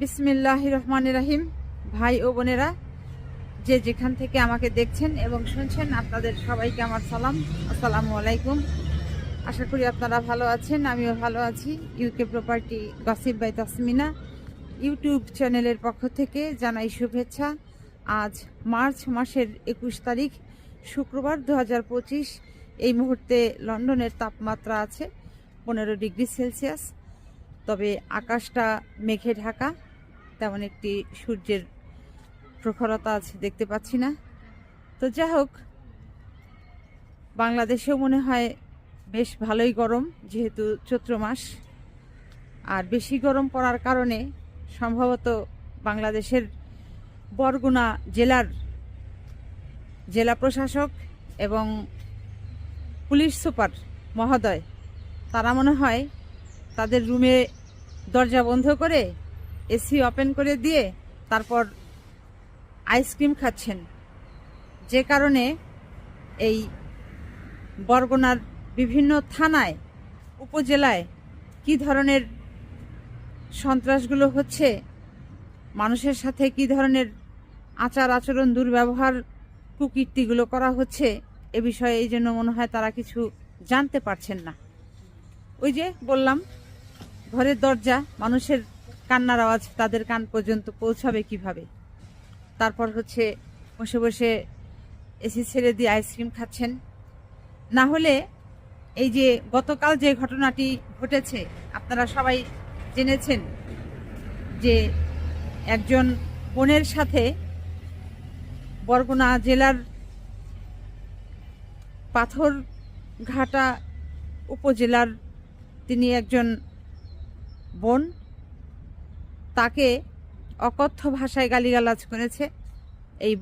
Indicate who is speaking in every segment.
Speaker 1: বিসমিল্লাহির রহমানির রহিম। ভাই ও বোনেরা, যে যেখান থেকে আমাকে দেখছেন এবং শুনছেন, আপনাদের সবাইকে আমার সালাম, আসসালামু আলাইকুম। আশা করি আপনারা ভালো আছেন, আমিও ভালো আছি। UK property gossip by Tasmina YouTube চ্যানেলের পক্ষ থেকে জানাই শুভেচ্ছা। আজ মার্চ মাসের 21 তারিখ শুক্রবার 2025। এই মুহূর্তে লন্ডনের তাপমাত্রা আছে 15 ডিগ্রি সেলসিয়াস। তবে আকাশটা মেঘে ঢাকা, তেমন একটি সূর্যের প্রখরতা আছে দেখতে পাচ্ছি না। তো যাই হোক, বাংলাদেশেও মনে হয় বেশ ভালোই গরম, যেহেতু চৈত্র মাস। আর বেশি গরম পড়ার কারণে সম্ভবত বাংলাদেশের বরগুনা জেলা প্রশাসক এবং পুলিশ সুপার মহোদয়, তারা মনে হয় তাদের রুমে দরজা বন্ধ করে এসি ওপেন করে দিয়ে তারপর আইসক্রিম খাচ্ছেন, যে কারণে এই বরগুনার বিভিন্ন থানায়, উপজেলায় কি ধরনের সন্ত্রাসগুলো হচ্ছে, মানুষের সাথে কি ধরনের আচার আচরণ, দুর্ব্যবহার, কুকীর্তিগুলো করা হচ্ছে, এ বিষয়ে এই জন্য মনে হয় তারা কিছু জানতে পারছেন না। ওই যে বললাম, ঘরের দরজা, মানুষের কান্নার আওয়াজ তাদের কান পর্যন্ত পৌঁছাবে কিভাবে? তারপর হচ্ছে বসে বসে এসি ছেড়ে দিয়ে আইসক্রিম খাচ্ছেন। না হলে এই যে গতকাল যে ঘটনাটি ঘটেছে, আপনারা সবাই জেনেছেন যে একজন বোনের সাথে বরগুনা জেলার পাথরঘাটা উপজেলার তিনি একজন বোন, তাকে অকথ্য ভাষায় গালিগালাজ করেছে এই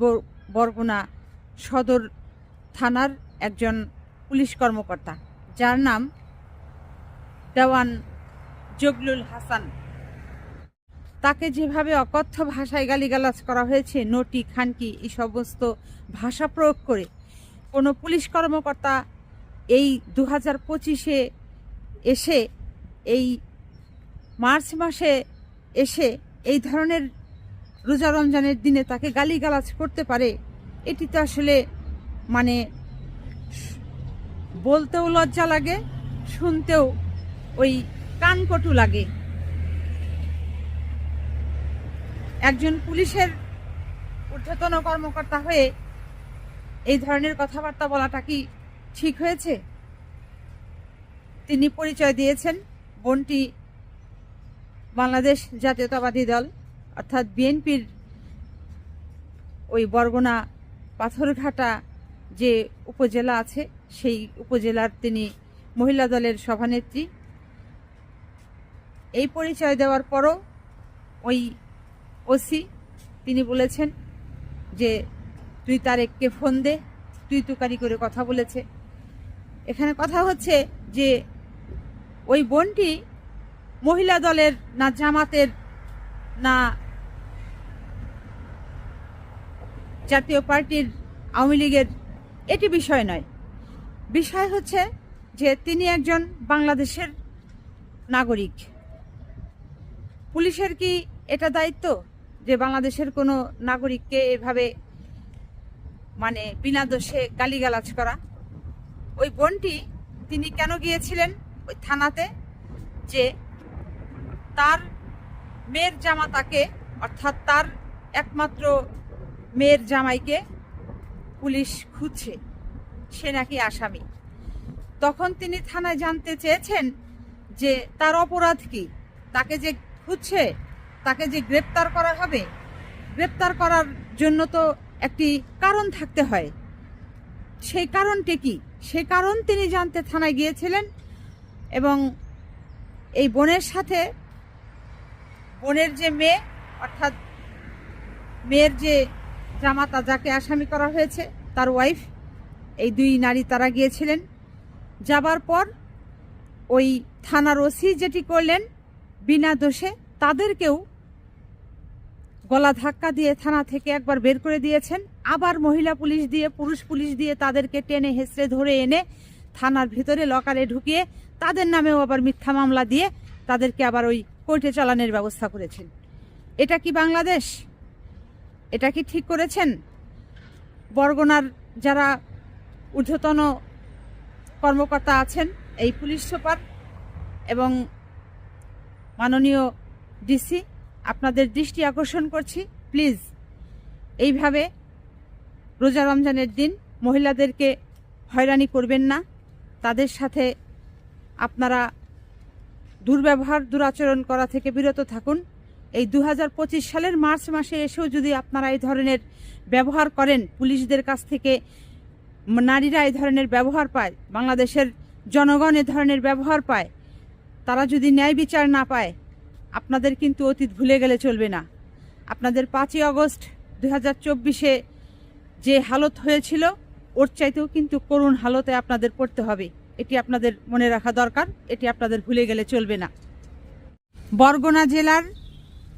Speaker 1: বরগুনা সদর থানার একজন পুলিশ কর্মকর্তা, যার নাম দেওয়ান জগলুল হাসান। তাকে যেভাবে অকথ্য ভাষায় গালিগালাজ করা হয়েছে, নটি, খানকি, এই সমস্ত ভাষা প্রয়োগ করে, কোনো পুলিশ কর্মকর্তা এই 2025-এ এসে, এই মার্চ মাসে এসে এই ধরনের রোজা রমজানের দিনে তাকে গালিগালাজ করতে পারে? এটি তো আসলে মানে বলতেও লজ্জা লাগে, শুনতেও ওই কানকটু লাগে। একজন পুলিশের ঊর্ধ্বতন কর্মকর্তা হয়ে এই ধরনের কথাবার্তা বলাটা কি ঠিক হয়েছে? তিনি পরিচয় দিয়েছেন, বোনটি বাংলাদেশ জাতীয়তাবাদী দল অর্থাৎ বিএনপির ওই বরগুনা পাথরঘাটা যে উপজেলা আছে, সেই উপজেলার তিনি মহিলা দলের সভানেত্রী। এই পরিচয় দেওয়ার পরও ওই ওসি তিনি বলেছেন যে তুই তারেককে ফোন দে, তুই তুকারি করে কথা বলেছে। এখানে কথা হচ্ছে যে ওই বোনটি মহিলা দলের, না জামাতের, না জাতীয় পার্টির, আওয়ামী লীগের, এটি বিষয় নয়। বিষয় হচ্ছে যে তিনি একজন বাংলাদেশের নাগরিক। পুলিশের কি এটা দায়িত্ব যে বাংলাদেশের কোনো নাগরিককে এভাবে মানে বিনা দোষে গালিগালাজ করা? ওই বোনটি তিনি কেন গিয়েছিলেন ওই থানাতে? যে তার মেয়ের জামাতাকে, অর্থাৎ তার একমাত্র মেয়ের জামাইকে পুলিশ খুঁজছে, সে নাকি আসামি। তখন তিনি থানায় জানতে চেয়েছেন যে তার অপরাধ কি, তাকে যে খুঁজছে, তাকে যে গ্রেপ্তার করা হবে, গ্রেপ্তার করার জন্য তো একটি কারণ থাকতে হয়। সেই কারণটি কি, সেই কারণ তিনি জানতে থানায় গিয়েছিলেন। এবং এই বোনের সাথে বোনের যে মেয়ে, অর্থাৎ মেয়ের যে জামাতা, যাকে আসামি করা হয়েছে, তার ওয়াইফ, এই দুই নারী তারা গিয়েছিলেন। যাবার পর ওই থানার ওসি যেটি করলেন, বিনা দোষে তাদেরকেও গলা ধাক্কা দিয়ে থানা থেকে একবার বের করে দিয়েছেন, আবার মহিলা পুলিশ দিয়ে, পুরুষ পুলিশ দিয়ে তাদেরকে টেনে হেঁচড়ে ধরে এনে থানার ভিতরে লকারে ঢুকিয়ে তাদের নামেও আবার মিথ্যা মামলা দিয়ে তাদেরকে আবার ওই কোর্টে চালানোর ব্যবস্থা করেছেন। এটা কি বাংলাদেশ? এটা কি ঠিক করেছেন? বরগুনার যারা ঊর্ধ্বতন কর্মকর্তা আছেন, এই পুলিশ সুপার এবং মাননীয় ডিসি, আপনাদের দৃষ্টি আকর্ষণ করছি, প্লিজ এইভাবে রোজা রমজানের দিন মহিলাদেরকে হয়রানি করবেন না। তাদের সাথে আপনারা দুর্ব্যবহার দুরাচরণ করা থেকে বিরত থাকুন। এই 2025 সালের মার্চ মাসে এসেও যদি আপনারা এই ধরনের ব্যবহার করেন, পুলিশদের কাছ থেকে নারীরা এই ধরনের ব্যবহার পায়, বাংলাদেশের জনগণ এ ধরনের ব্যবহার পায়, তারা যদি ন্যায় বিচার না পায়, আপনাদের কিন্তু অতীত ভুলে গেলে চলবে না। আপনাদের 5ই আগস্ট 2024-এ যে হালত হয়েছিল, ওর চাইতেও কিন্তু করুণ হালতে আপনাদের পড়তে হবে। এটি আপনাদের মনে রাখা দরকার, এটি আপনাদের ভুলে গেলে চলবে না। বরগুনা জেলার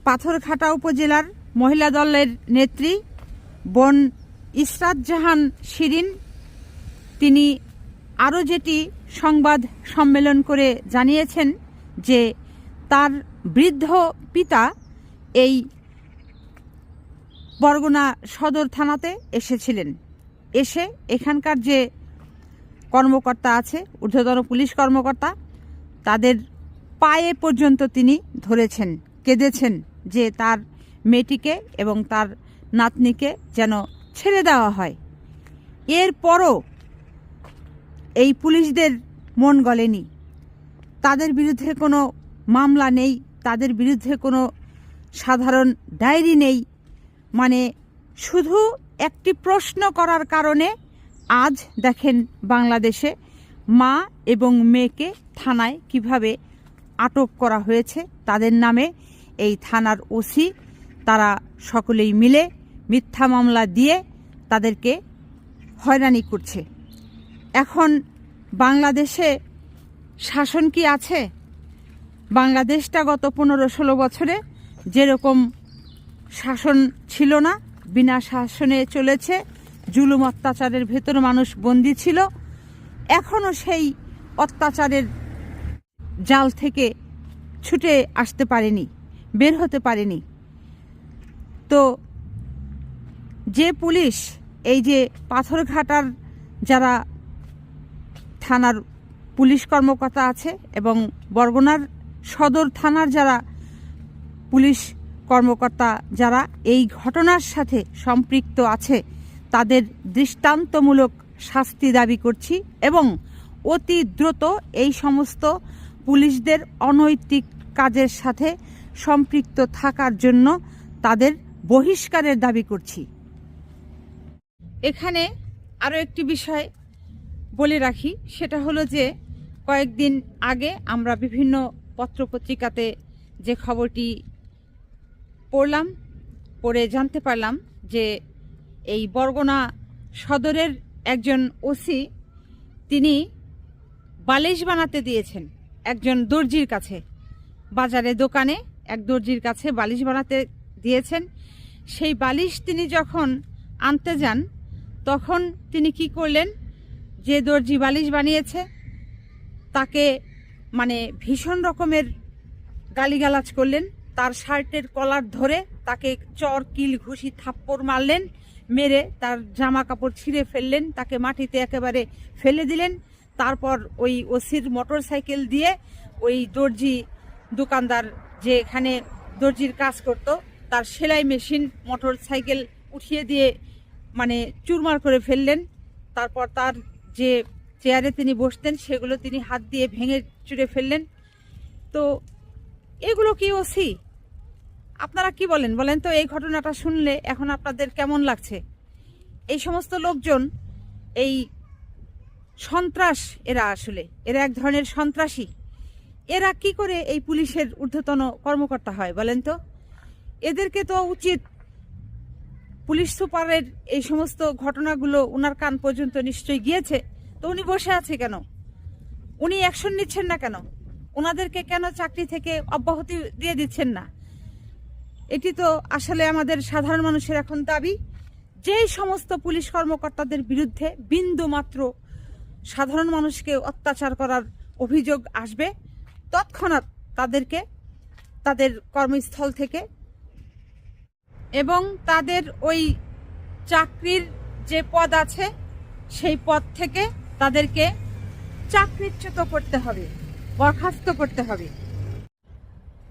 Speaker 1: পাথরঘাটা উপজেলার মহিলা দলের নেত্রী বোন ইসরাত জাহান শিরিন, তিনি আরও যেটি সংবাদ সম্মেলন করে জানিয়েছেন যে তার বৃদ্ধ পিতা এই বরগুনা সদর থানাতে এসেছিলেন। এসে এখানকার যে কর্মকর্তা আছে, ঊর্ধ্বতন পুলিশ কর্মকর্তা, তাদের পায়ে পর্যন্ত তিনি ধরেছেন, কেঁদেছেন যে তার মেয়েটিকে এবং তার নাতনিকে যেন ছেড়ে দেওয়া হয়। এরপরও এই পুলিশদের মন গলেনি, তাদের বিরুদ্ধে কোনো মামলা নেই, তাদের বিরুদ্ধে কোনো সাধারণ ডায়েরি নেই। মানে শুধু একটি প্রশ্ন করার কারণে আজ দেখেন বাংলাদেশে মা এবং মেয়েকে থানায় কিভাবে আটক করা হয়েছে। তাদের নামে এই থানার ওসি তারা সকলেই মিলে মিথ্যা মামলা দিয়ে তাদেরকে হয়রানি করছে। এখন বাংলাদেশে শাসন কি আছে? বাংলাদেশটা গত 15-16 বছরে যেরকম শাসন ছিল না, বিনা শাসনে চলেছে, জুলুম অত্যাচারের ভেতর মানুষ বন্দী ছিল, এখনও সেই অত্যাচারের জাল থেকে ছুটে আসতে পারেনি, বের হতে পারেনি। তো যে পুলিশ, এই যে পাথরঘাটার যারা থানার পুলিশ কর্মকর্তা আছে এবং বরগুনার সদর থানার যারা পুলিশ কর্মকর্তা যারা এই ঘটনার সাথে সম্পৃক্ত আছে, তাদের দৃষ্টান্তমূলক শাস্তি দাবি করছি এবং অতি দ্রুত এই সমস্ত পুলিশদের অনৈতিক কাজের সাথে সম্পৃক্ত থাকার জন্য তাদের বহিষ্কারের দাবি করছি। এখানে আরও একটি বিষয় বলে রাখি, সেটা হলো যে কয়েকদিন আগে আমরা বিভিন্ন পত্রপত্রিকাতে যে খবরটি পড়লাম, পড়ে জানতে পারলাম যে এই বরগুনা সদরের একজন ওসি, তিনি বালিশ বানাতে দিয়েছেন একজন দর্জির কাছে, বাজারে দোকানে এক দর্জির কাছে বালিশ বানাতে দিয়েছেন। সেই বালিশ তিনি যখন আনতে যান, তখন তিনি কি করলেন, যে দর্জি বালিশ বানিয়েছে তাকে মানে ভীষণ রকমের গালিগালাজ করলেন, তার শার্টের কলার ধরে তাকে চর কিল ঘুষি থাপ্পড় মারলেন, মেরে তার জামা কাপড় ছিঁড়ে ফেললেন, তাকে মাটিতে একেবারে ফেলে দিলেন। তারপর ওই ওসির মোটর সাইকেল দিয়ে ওই দর্জি দোকানদার, যে এখানে দর্জির কাজ করত, তার সেলাই মেশিন মোটর সাইকেল উঠিয়ে দিয়ে মানে চুরমার করে ফেললেন। তারপর তার যে চেয়ারে তিনি বসতেন সেগুলো তিনি হাত দিয়ে ভেঙে চুরে ফেললেন। তো এগুলো কি ওসি? আপনারা কি বলেন বলেন তো? এই ঘটনাটা শুনলে এখন আপনাদের কেমন লাগছে? এই সমস্ত লোকজন এই সন্ত্রাস, এরা আসলে এরা এক ধরনের সন্ত্রাসী। এরা কি করে এই পুলিশের ঊর্ধ্বতন কর্মকর্তা হয় বলেন তো? এদেরকে তো উচিত, পুলিশ সুপারের এই সমস্ত ঘটনাগুলো ওনার কান পর্যন্ত নিশ্চয়ই গিয়েছে, তো উনি বসে আছে কেন? উনি অ্যাকশন নিচ্ছেন না কেন? ওনাদেরকে কেন চাকরি থেকে অব্যাহতি দিয়ে দিচ্ছেন না? এটি তো আসলে আমাদের সাধারণ মানুষের এখন দাবি, যেই সমস্ত পুলিশ কর্মকর্তাদের বিরুদ্ধে বিন্দু মাত্র সাধারণ মানুষকে অত্যাচার করার অভিযোগ আসবে, তৎক্ষণাৎ তাদেরকে তাদের কর্মস্থল থেকে এবং তাদের ওই চাকরির যে পদ আছে সেই পদ থেকে তাদেরকে চাকরিচ্যুত করতে হবে, বরখাস্ত করতে হবে।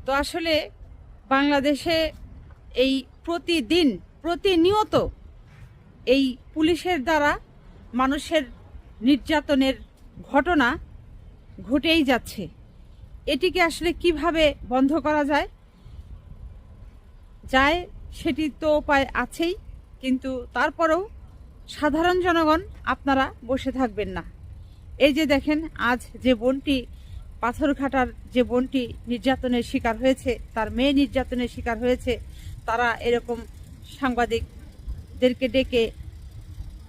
Speaker 1: তো আসলে বাংলাদেশে এই প্রতিনিয়ত এই পুলিশের দ্বারা মানুষের নির্যাতনের ঘটনা ঘটেই যাচ্ছে। এটিকে আসলে কিভাবে বন্ধ করা যায় সেটি তো উপায় আছেই, কিন্তু তারপরেও সাধারণ জনগণ আপনারা বসে থাকবেন না। এই যে দেখেন, আজ যে বোনটি পাথরঘাটার যে বোনটি নির্যাতনের শিকার হয়েছে, তার মেয়ে নির্যাতনের শিকার হয়েছে, তারা এরকম সাংবাদিকদেরকে ডেকে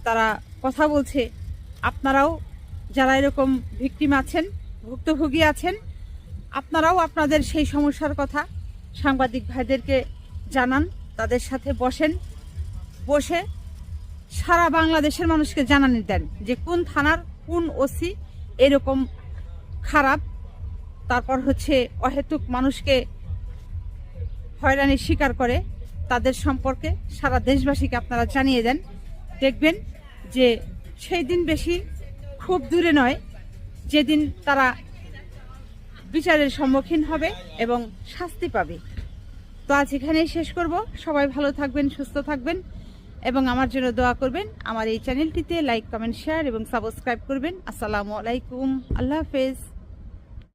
Speaker 1: তারা কথা বলছে। আপনারাও যারা এরকম ভিকটিম আছেন, ভুক্তভোগী আছেন, আপনারাও আপনাদের সেই সমস্যার কথা সাংবাদিক ভাইদেরকে জানান, তাদের সাথে বসে সারা বাংলাদেশের মানুষকে জানানি দেন যে কোন থানার কোন ওসি এরকম খারাপ, তারপর হচ্ছে অহেতুক মানুষকে হয়রানির শিকার করে, তাদের সম্পর্কে সারা দেশবাসীকে আপনারা জানিয়ে দেন। দেখবেন যে সেই দিন বেশি খুব দূরে নয় যেদিন তারা বিচারের সম্মুখীন হবে এবং শাস্তি পাবে। তো আজ এখানেই শেষ করব। সবাই ভালো থাকবেন, সুস্থ থাকবেন এবং আমার জন্য দোয়া করবেন। আমার এই চ্যানেলটিতে লাইক, কমেন্ট, শেয়ার এবং সাবস্ক্রাইব করবেন। আসসালামু আলাইকুম, আল্লাহ হাফেজ।